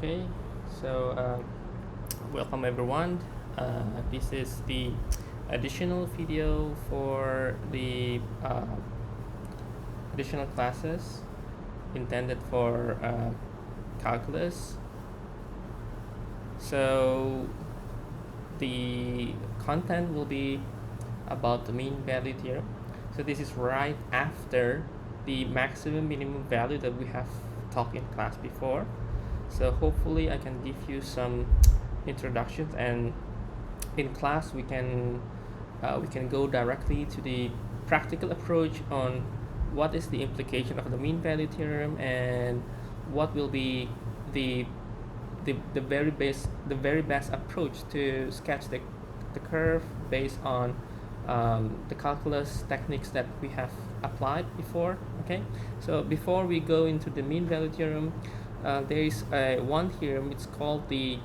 Okay, so welcome everyone. This is the additional video for the additional classes intended for calculus. So the content will be about the mean value theorem. So this is right after the maximum minimum value that we have talked in class before. So hopefully I can give you some introductions, and in class we can go directly to the practical approach on what is the implication of the mean value theorem and what will be the very best approach to sketch the curve based on the calculus techniques that we have applied before. Okay, so before we go into the mean value theorem, there is one theorem. It's called the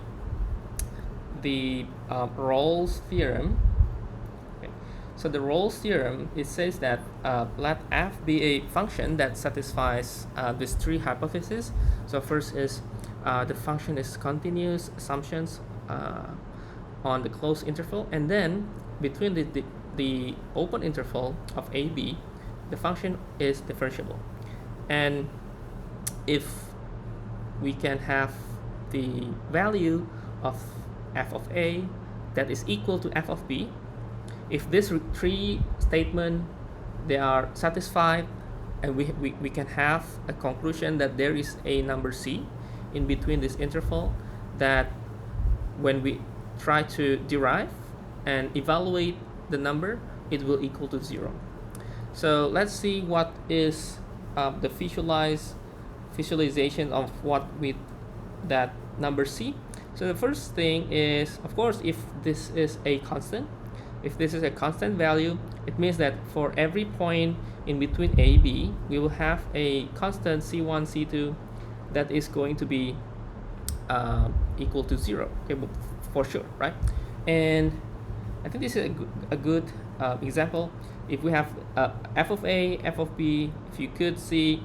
Rolle's theorem. Okay. So the Rolle's theorem, it says that let f be a function that satisfies these three hypotheses. So first is the function is continuous assumptions on the closed interval, and then between the open interval of ab, the function is differentiable. And if we can have the value of f of a that is equal to f of b, if this three statements they are satisfied, and we can have a conclusion that there is a number c in between this interval, that when we try to derive and evaluate the number, it will equal to 0. So let's see what is the visualization of what with that number c. So the first thing is, of course, if this is a constant, value, it means that for every point in between a, b, we will have a constant c1, c2 that is going to be equal to 0. Okay, for sure, right? And I think this is a good example. If we have f of a, f of b, if you could see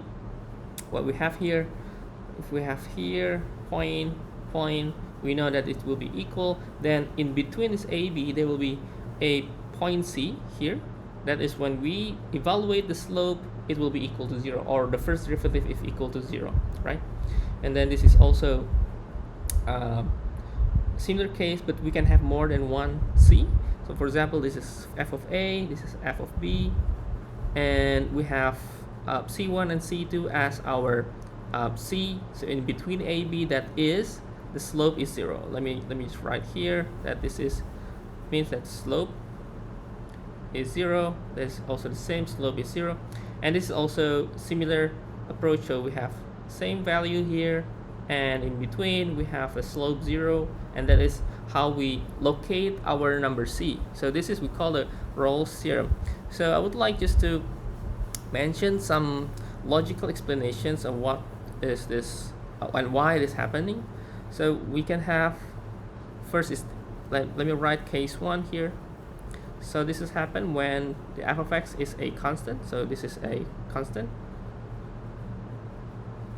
what we have here, if we have here point, we know that it will be equal. Then in between this a, b, there will be a point c here. That is when we evaluate the slope, it will be equal to 0, or the first derivative is equal to 0, right? And then this is also similar case, but we can have more than one c. So for example, this is f of a, this is f of b, and we have c1 and c2 as our c. So in between a, b, that is the slope is 0. Let me just write here that this is means that slope is 0. There's also the same slope is 0, and this is also similar approach. So we have same value here, and in between we have a slope 0, and that is how we locate our number c. So this is we call the Rolle's theorem. So I would like just to mention some logical explanations of what is this and why it is happening. So we can have, first is, let me write case 1 here. So this has happened when the f of x is a constant. So this is a constant.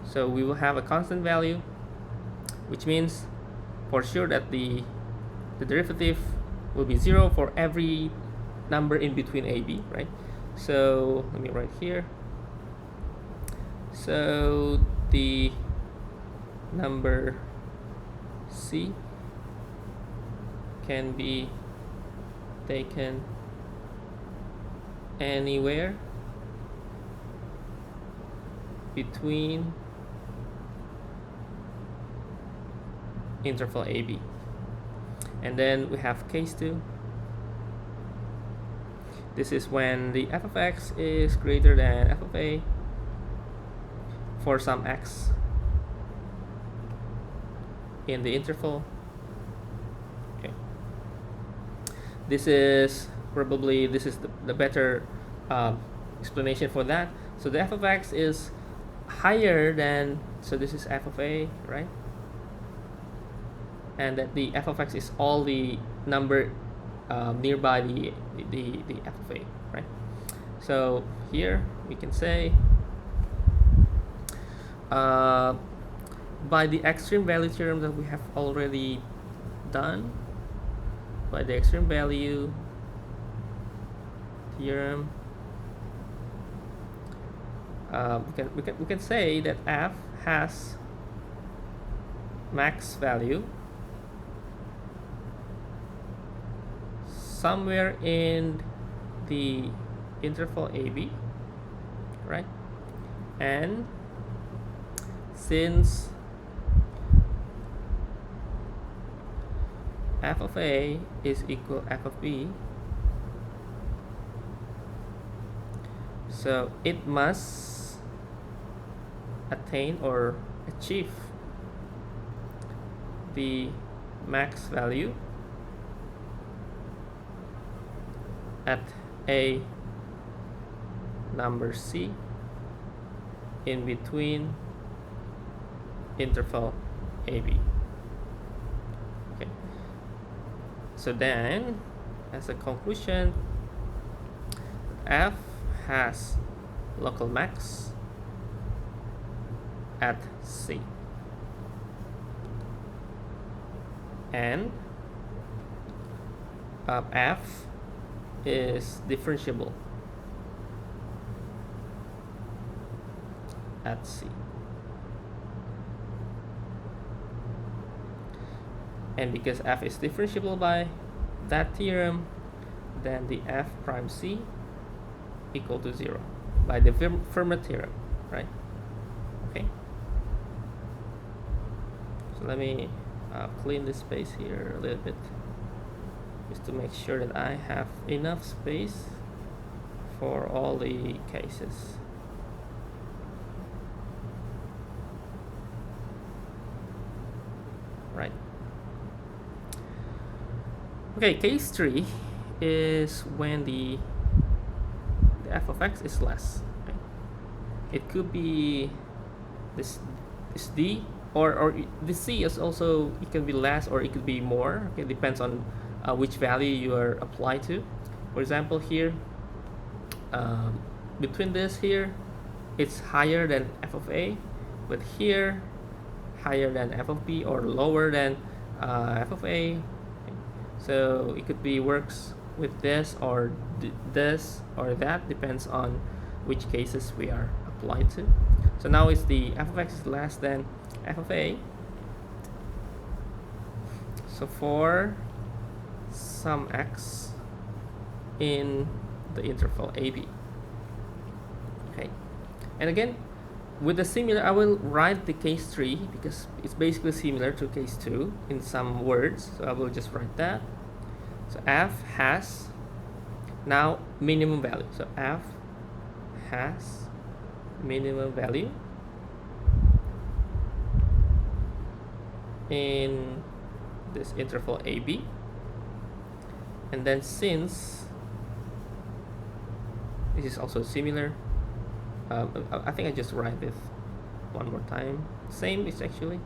So we will have a constant value, which means for sure that the derivative will be 0 for every number in between a, b, right? So let me write here. So the number c can be taken anywhere between interval ab. And then we have case 2. This is when the f of x is greater than f of a for some x in the interval. Okay. This is probably the better explanation for that. So the f of x is higher than, so this is f of a, right? And that the f of x is all the number nearby the f of a, right? So here we can say by the extreme value theorem that we have already done, by the extreme value theorem, we can say that f has max value somewhere in the interval AB, right? And since f of A is equal f of B, so it must attain or achieve the max value at a number C in between interval AB. Okay. So then, as a conclusion, f has local max at C, and f is differentiable at C. And because f is differentiable by that theorem, then the f prime C equal to 0 by the Fermat theorem, right? Okay. So let me clean this space here a little bit, just to make sure that I have enough space for all the cases. Right. Okay, case 3 is when the f of x is less. Okay? It could be this d, or the c is also, it can be less or it could be more. Okay, it depends on which value you are applied to. For example, here between this here, it's higher than f of a, but here higher than f of b or lower than f of a. So it could be works with this or this or that, depends on which cases we are applied to. So now it's the f of x is less than f of a. So for some x in the interval AB. Okay, and again with the similar, I will write the case 3 because it's basically similar to case 2 in some words, so I will just write that. So f has now minimum value, so f has minimum value in this interval AB, and then since this is also similar, I think I just write this one more time. Same is actually,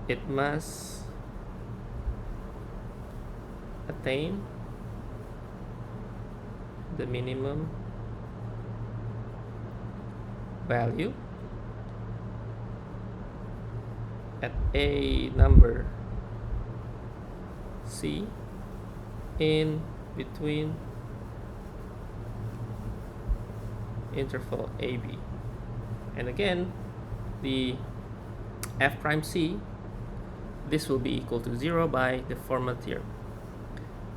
it must attain the minimum value at a number C in between interval AB. And again, the f prime C, this will be equal to 0 by the Fermat theorem.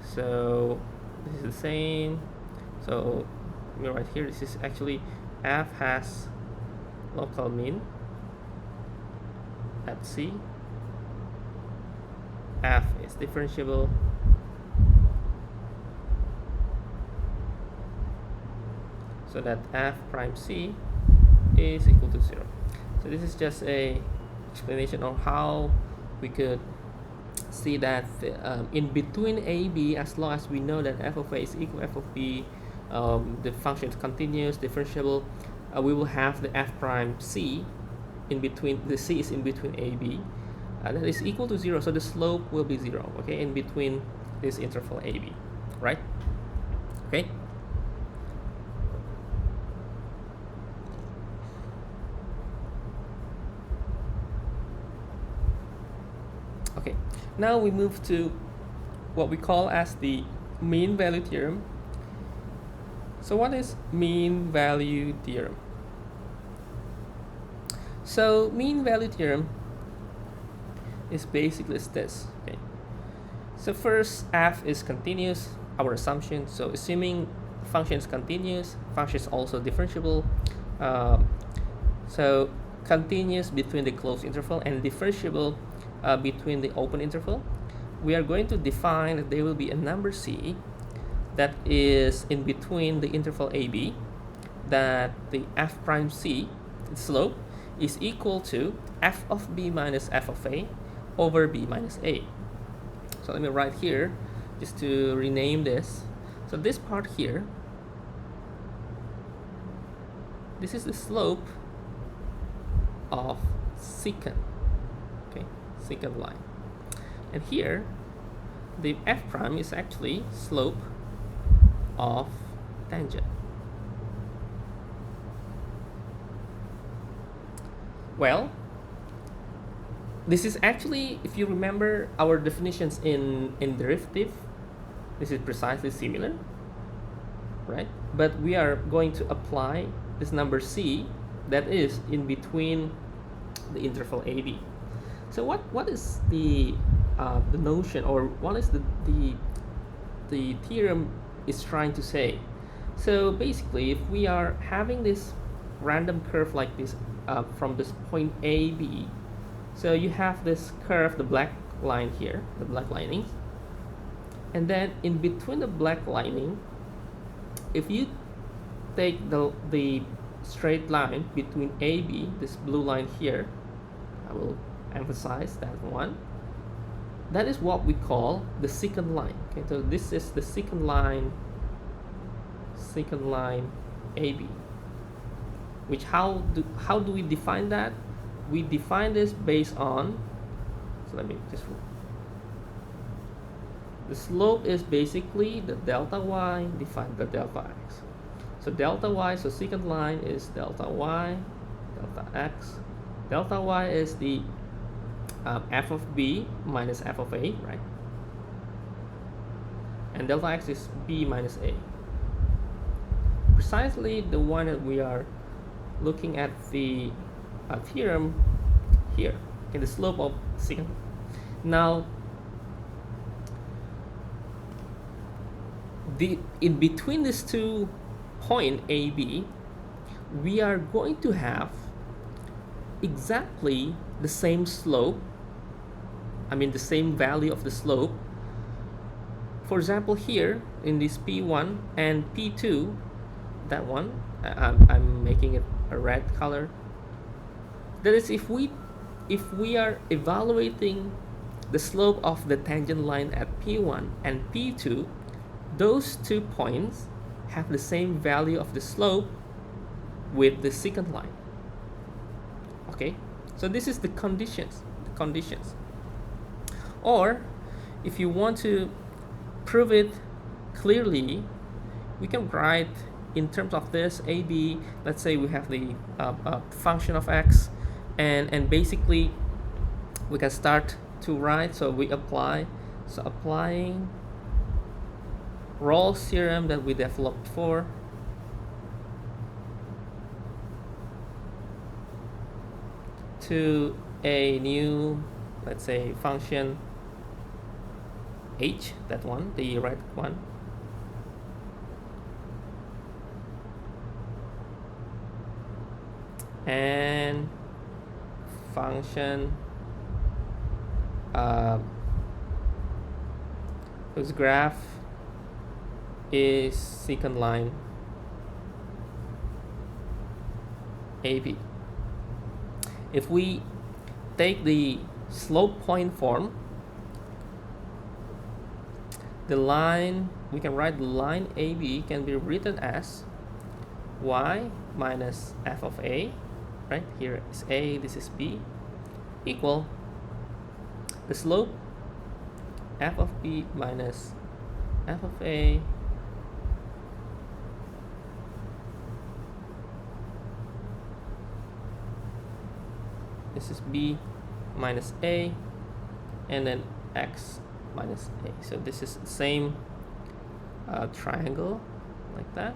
So this is the same. So let me write here, this is actually f has local mean at C, f is differentiable so that f prime C is equal to 0. So this is just a explanation on how we could see that in between a, b, as long as we know that f of a is equal to f of b, the function is continuous, differentiable, we will have the f prime C in between, the C is in between a, b, that is equal to 0, so the slope will be 0, okay, in between this interval a, b, right? Okay. Okay, now we move to what we call as the mean value theorem. So what is mean value theorem? So mean value theorem is basically this. Okay. So first, f is continuous, our assumption. So assuming function is continuous, function is also differentiable. So continuous between the closed interval and differentiable between the open interval. We are going to define that there will be a number c that is in between the interval ab, that the f prime c, its slope, is equal to f of b minus f of a over b minus a. So let me write here just to rename this. So this part here, this is the slope of secant, okay, secant line. And here, the f prime is actually slope of tangent. Well, this is actually, if you remember our definitions in derivative, this is precisely similar, right? But we are going to apply this number c that is in between the interval ab. So what is the notion, or what is the theorem is trying to say? So basically, if we are having this random curve like this from this point a b, so you have this curve, the black line here, the black lining, and then in between the black lining, if you take the straight line between AB, this blue line here, I will emphasize that one, that is what we call the secant line. Okay, so this is the secant line AB. Which how do we define that? We define this based on, so let me just, the slope is basically the delta y divided by delta x. So delta y, so secant line is delta y, delta x. Delta y is the f of b minus f of a, right? And delta x is b minus a. Precisely the one that we are looking at the theorem here, okay, the slope of secant. Now, in between these two point A, B, we are going to have exactly the same slope, I mean the same value of the slope. For example, here in this P1 and P2, that one, I'm making it a red color. That is, if we are evaluating the slope of the tangent line at P1 and P2, those 2 points have the same value of the slope with the secant line. Okay, so this is the conditions. Or if you want to prove it clearly, we can write in terms of this AB. Let's say we have the function of x, and basically we can start to write. So we apply, so applying Rawls theorem that we developed for, to a new, let's say, function h, that one, the right one, and function whose graph is secant line AB. If we take the slope point form, the line, we can write the line AB can be written as y minus f of a, right? Here is a, this is b, equal the slope f of b minus f of a this is b minus a and then x minus a. So this is the same triangle like that.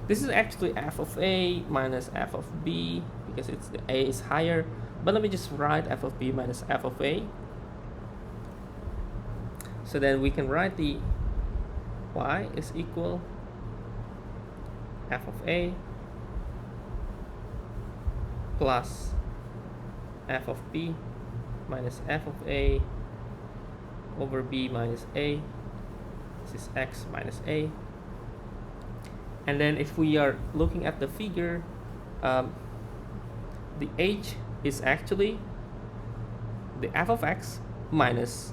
This is actually f of a minus f of b because it's the a is higher. But let me just write f of b minus f of a. So then we can write the y is equal f of a plus f of b minus f of a over b minus a. This is x minus a. And then if we are looking at the figure, the h is actually the f of x minus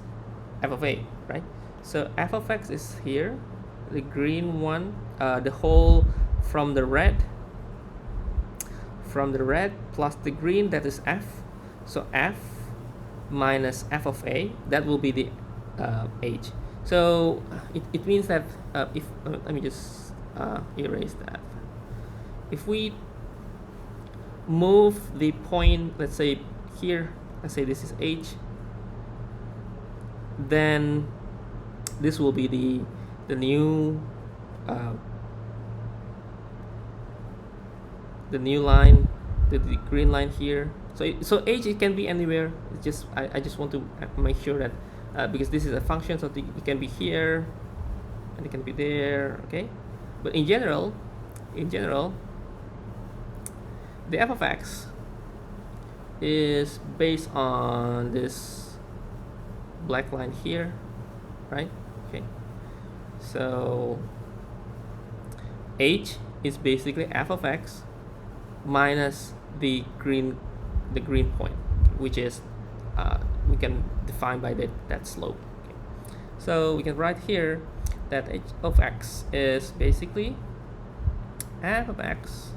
f of a, right? So f of x is here, the green one, the whole from the red plus the green, that is f. So f minus f of a, that will be the h. So it means that if let me just erase that. If we move the point, let's say here, let's say this is h, then this will be the new line, the green line here. So h, it can be anywhere. It's just I just want to make sure that because this is a function, so it can be here and it can be there, okay? But in general, the f of x is based on this black line here, right? Okay, so h is basically f of x minus the green point, which is we can define by that slope. Okay. So we can write here that h of x is basically f of x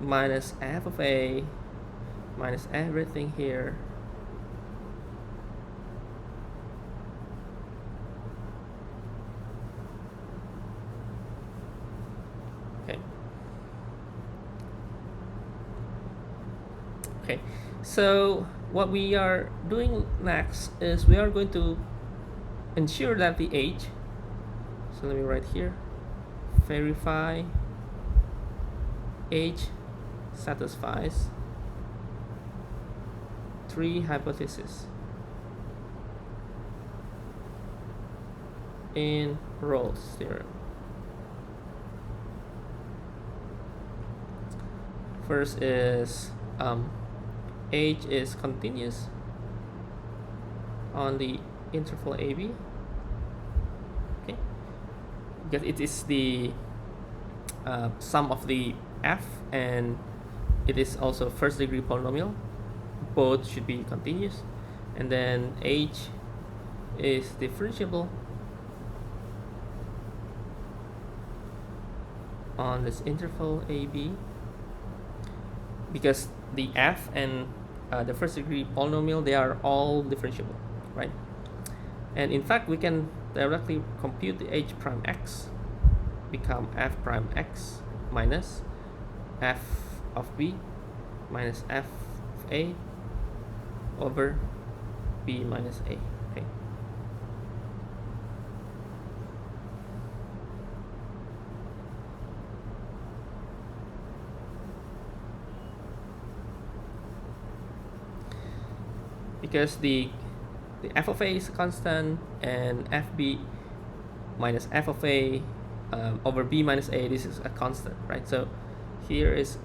minus f of a minus everything here okay. So what we are doing next is we are going to ensure that the h, so let me write here, verify h satisfies three hypotheses in Rolle's theorem. First is h is continuous on the interval AB, okay, because it is the sum of the f and it is also first degree polynomial. Both should be continuous. And then h is differentiable on this interval AB because the f and the first degree polynomial, they are all differentiable, right? And in fact we can directly compute the h prime x become f prime x minus f of b minus f of a over b minus a. Okay. Because the f of a is constant and fb minus f of a over b minus a, this is a constant, right? So here is,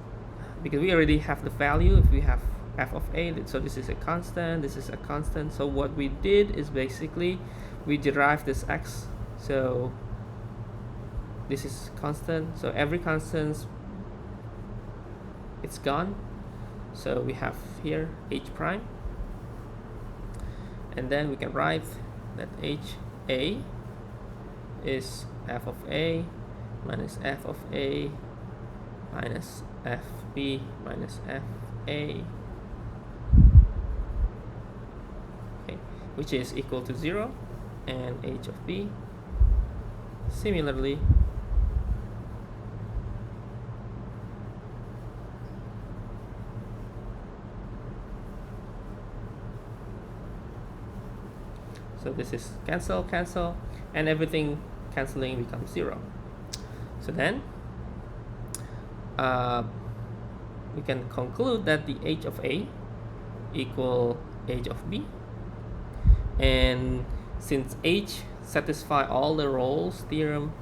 because we already have the value, if we have f of a, so this is a constant, this is a constant. So what we did is basically we derived this x, so this is constant, so every constant, it's gone. So we have here h prime, and then we can write that h a is f of a minus f of a minus fb minus f a, okay, which is equal to 0, and h of b similarly So this is cancel, cancel, and everything canceling becomes 0. So then we can conclude that the h of A equal h of B, and since h satisfy all the roles theorem,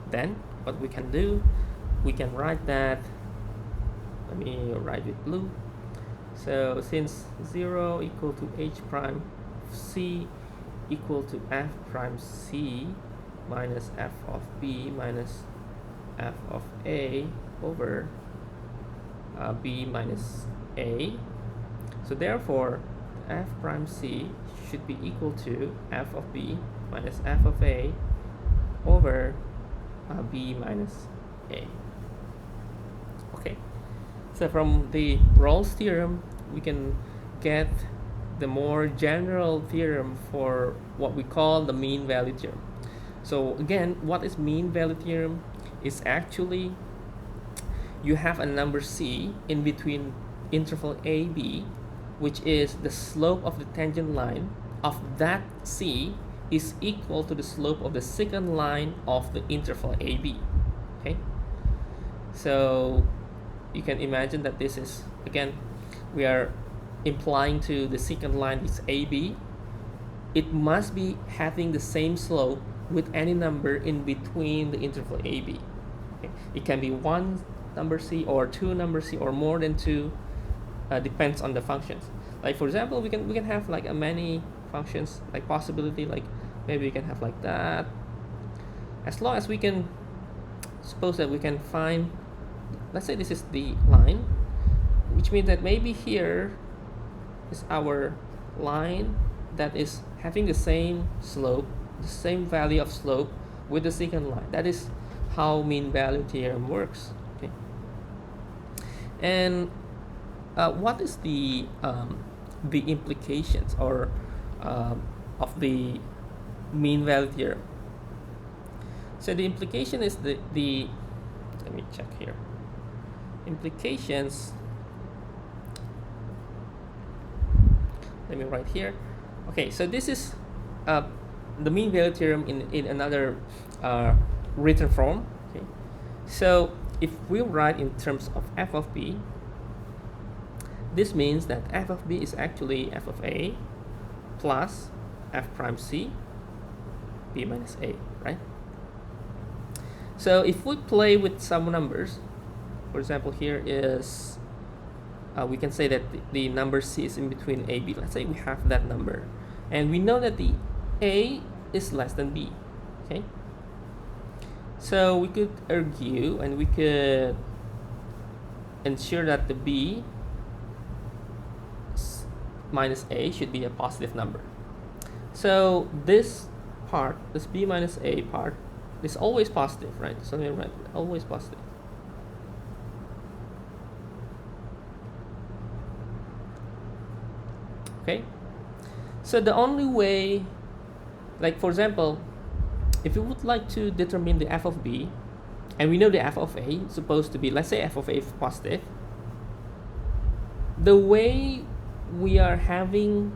then what we can do, we can write that, let me write with blue. So since 0 equal to h prime c equal to f prime c minus f of b minus f of a over b minus a, so therefore f prime c should be equal to f of b minus f of a over b minus a. Okay, so from the Rawls theorem we can get the more general theorem for what we call the mean value theorem. So again, what is mean value theorem? Is actually you have a number c in between interval a, b, which is the slope of the tangent line of that c is equal to the slope of the second line of the interval AB. Okay, so you can imagine that this is, again, we are implying to the second line is AB. It must be having the same slope with any number in between the interval AB. Okay? It can be one number c or two number c or more than two, depends on the functions. Like for example, we can have like a many functions, like possibility, like maybe we can have like that, as long as we can suppose that we can find, let's say this is the line, which means that maybe here is our line that is having the same slope, the same value of slope with the second line. That is how mean value theorem works. Okay, and what is the implications or of the mean value theorem? So the implication is the let me check here. Implications, let me write here. Okay, so this is the mean value theorem in another written form. Okay, so if we write in terms of f of b, this means that f of b is actually f of a plus f prime c b minus a, right? So if we play with some numbers, for example, here is we can say that the number c is in between a, b. Let's say we have that number, and we know that the a is less than b. Okay, so we could argue and we could ensure that the b minus a should be a positive number. So this part, this b minus a part, is always positive, right? So let me write always positive. Okay, so the only way, like for example, if you would like to determine the f of b, and we know the f of a is supposed to be, let's say f of a is positive, the way we are having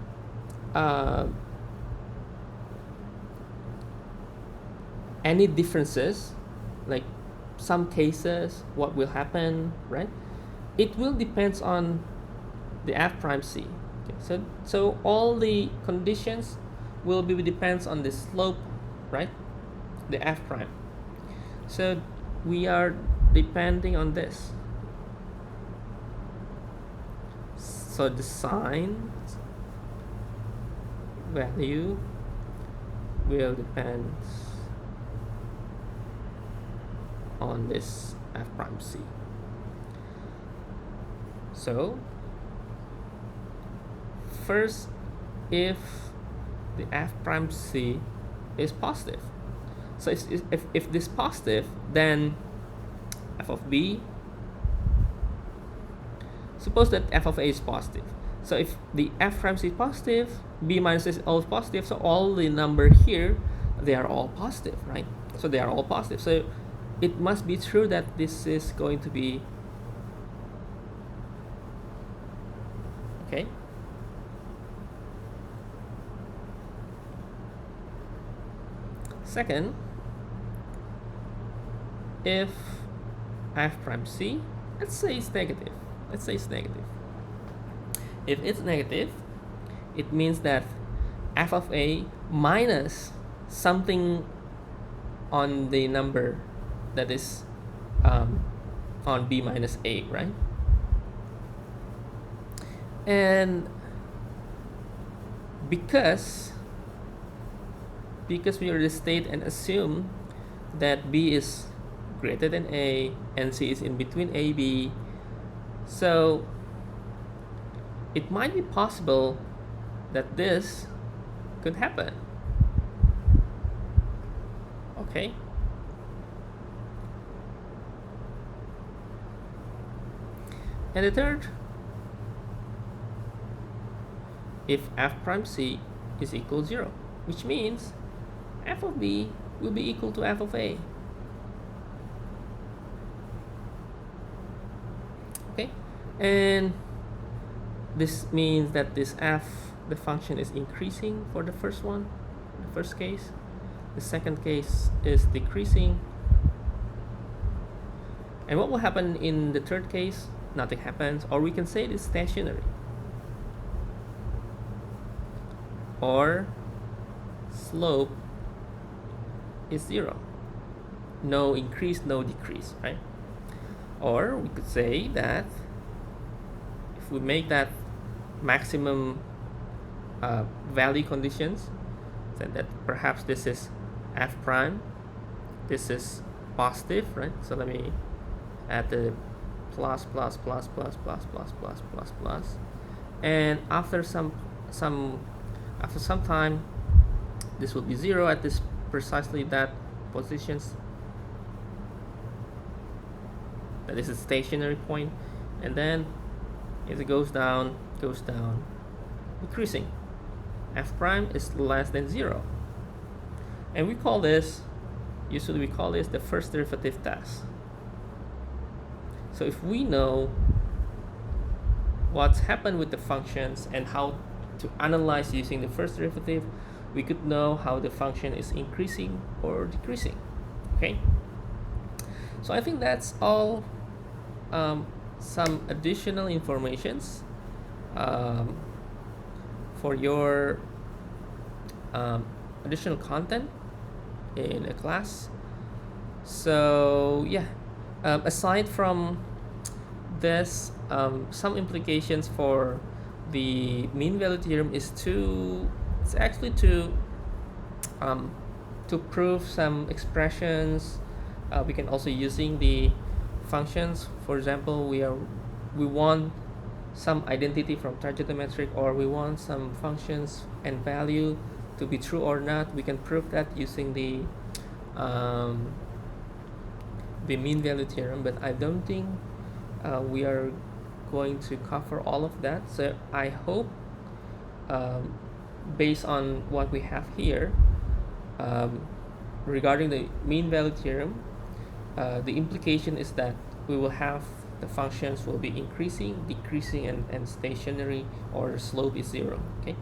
any differences, like some cases, what will happen, right? It will depends on the f prime c. Okay, so all the conditions will be depends on the slope, right? The f prime. So we are depending on this. So the sign value will depend on this f prime c. So first, if the f prime c is positive, so if this positive, then f of b, suppose that f of a is positive. So if the f prime c is positive, b minus is always positive, so all the number here, they are all positive, right? So they are all positive. So it must be true that this is going to be okay. Second, if f prime c, let's say it's negative. If it's negative, it means that f of a minus something on the number that is on b minus a, right? And because we already state and assume that b is greater than a and c is in between a, b, so it might be possible that this could happen. Okay. And the third, if f prime c is equal to 0, which means f of b will be equal to f of a. Okay, and this means that this f, the function, is increasing for the first one, the first case. The second case is decreasing. And what will happen in the third case? Nothing happens, or we can say it is stationary. Or slope is 0. No increase, no decrease, right? Or we could say that if we make that maximum value conditions, then that perhaps this is f prime, this is positive, right? So let me add the plus, and after some time, this will be 0 at this precisely that positions. That is a stationary point, and then as it goes down, decreasing. F prime is less than 0, and usually we call this the first derivative test. So if we know what's happened with the functions and how to analyze using the first derivative, we could know how the function is increasing or decreasing. Okay, so I think that's all. Some additional informations for your additional content in a class. So yeah, aside from this, some implications for the mean value theorem is it's actually to prove some expressions. We can also using the functions. For example, we want some identity from trigonometric, or we want some functions and value to be true or not. We can prove that using the mean value theorem, but I don't think we are going to cover all of that. So I hope, based on what we have here regarding the mean value theorem, the implication is that we will have the functions will be increasing, decreasing, and stationary, or the slope is 0. Okay,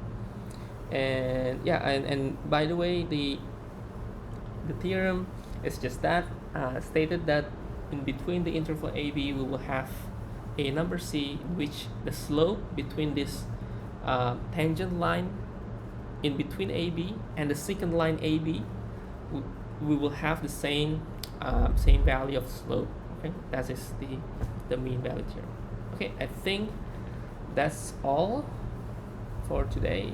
and yeah, and by the way, the theorem is just that, stated that in between the interval AB we will have a number C, in which the slope between this tangent line in between AB and the secant line AB, we will have the same value of slope. Okay, that is the mean value theorem. Okay, I think that's all for today.